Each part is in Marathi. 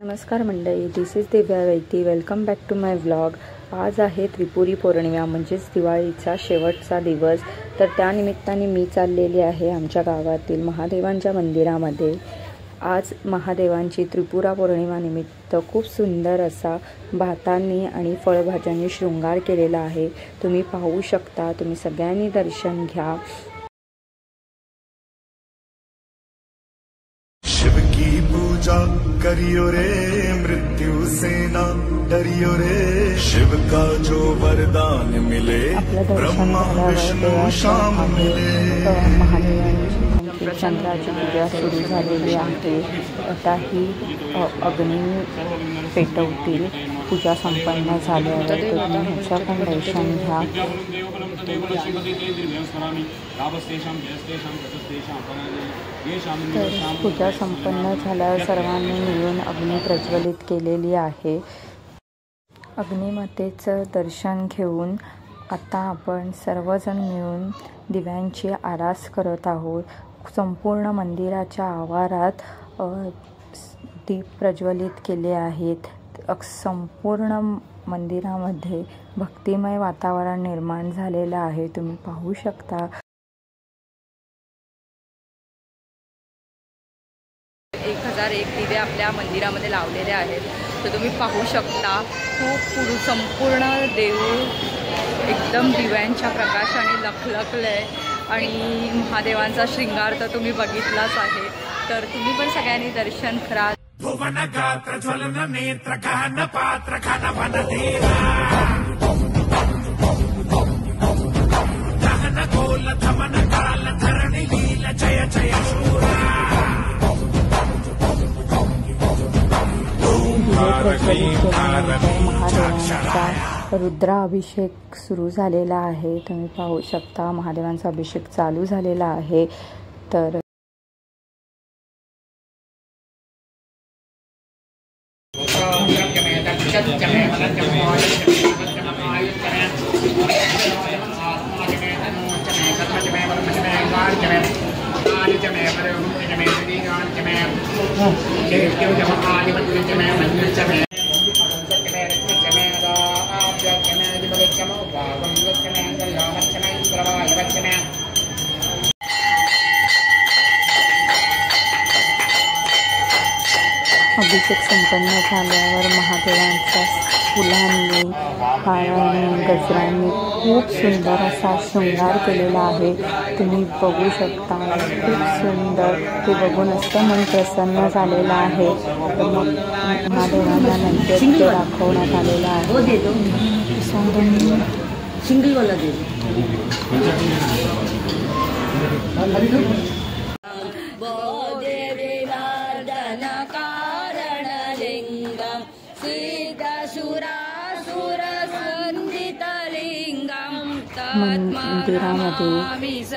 नमस्कार मंडळी, this is Divya Vaiti. Welcome back to my vlog. आज आहे त्रिपुरी पौर्णिमा म्हणजेच दिवाळीचा शेवटचा दिवस. तर त्यानिमित्ताने मी चाललेली आहे आमच्या गावातील महादेवांच्या मंदिरामध्ये. आज महादेवांची त्रिपुरा पौर्णिमा निमित्त खूप सुंदर असा भातांनी आणि फळभाज्यांनी शृंगार केलेला आहे. तुम्ही पाहू शकता. तुम्ही सगळ्यांनी दर्शन घ्या. शिव की पूजा करियो रे, मृत्यु से ना डरियो रे. शिव का जो वरदान मिले, ब्रह्मा विष्णु श्याम मिले. महादेवांची चंद्राची पूजा सुरू झालेली आहे. आता ही अग्नी पेटवतील. पूजा संपन्न झाल्यावर तुम्ही ह्याचं पण दर्शन घ्या. तर पूजा संपन्न झाल्यावर सर्वांनी मिळून अग्नी प्रज्वलित केलेली आहे. अग्निमातेचं दर्शन घेऊन आता आपण सर्वजण मिळून दिव्यांची आरास करत आहोत. संपूर्ण मंदिराच्या आवारात दीप प्रज्वलित केले आहेत. संपूर्ण मंदिरामध्ये भक्तिमय वातावरण निर्माण झालेलं आहे. तुम्ही पाहू शकता. 1001 दिवे आपल्या मंदिरामध्ये लावलेले आहेत. तर तुम्ही पाहू शकता खूप संपूर्ण देऊळ एकदम दिव्यांच्या प्रकाशाने लखलखलं आहे. आणि महादेवांचा श्रृंगार तर तुम्ही बघितलाच आहे. तर तुम्ही पण सगळ्यांनी दर्शन करा. भुवन गात्र ज्वलन नेत्र घन पात्र घन वनधीरा. दहन गोल धमन काल धरणि लील जय जय शूरा. महादेवांचा रुद्राभिषेक सुरू झालेला आहे. तुम्ही पाहू शकता. महादेवांचा अभिषेक चालू झालेला आहे. तर अभिषेक संपन्न झाल्यावर महादेवांचा फुलांनी, हारांनी, गजरांनी खूप सुंदर असा शृंगार केलेला आहे. तुम्ही बघू शकता. खूप सुंदर. ते बघून असं मन प्रसन्न झालेलं आहे. तर मग महादेवांना नैवेद्य दाखवण्यात आलेला आहे. सिंगलवाला दे. मंदिरामध्ये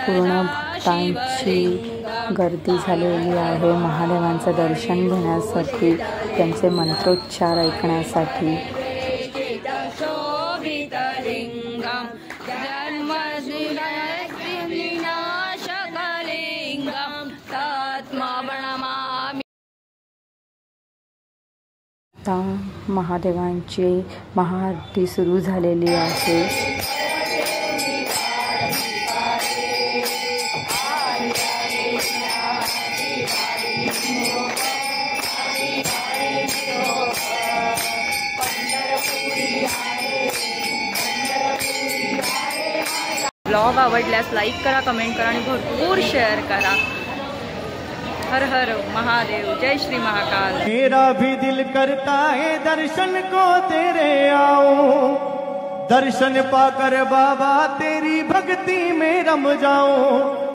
पूर्ण भक्तांची गर्दी झालेली आहे. महादेवांचं दर्शन घेण्यासाठी, त्यांचे मंत्रोच्चार ऐकण्यासाठी. आता महादेवांची महाआरती सुरू झालेली आहे. ब्लॉग आवडल्यास लाईक करा, कमेंट करा आणि भरपूर शेअर करा. हर हर महादेव. जय श्री महाकाल. मेरा भी दिल करता है दर्शन को तेरे आओ. दर्शन पाकर बाबा तेरी भक्ति में रम जाओ.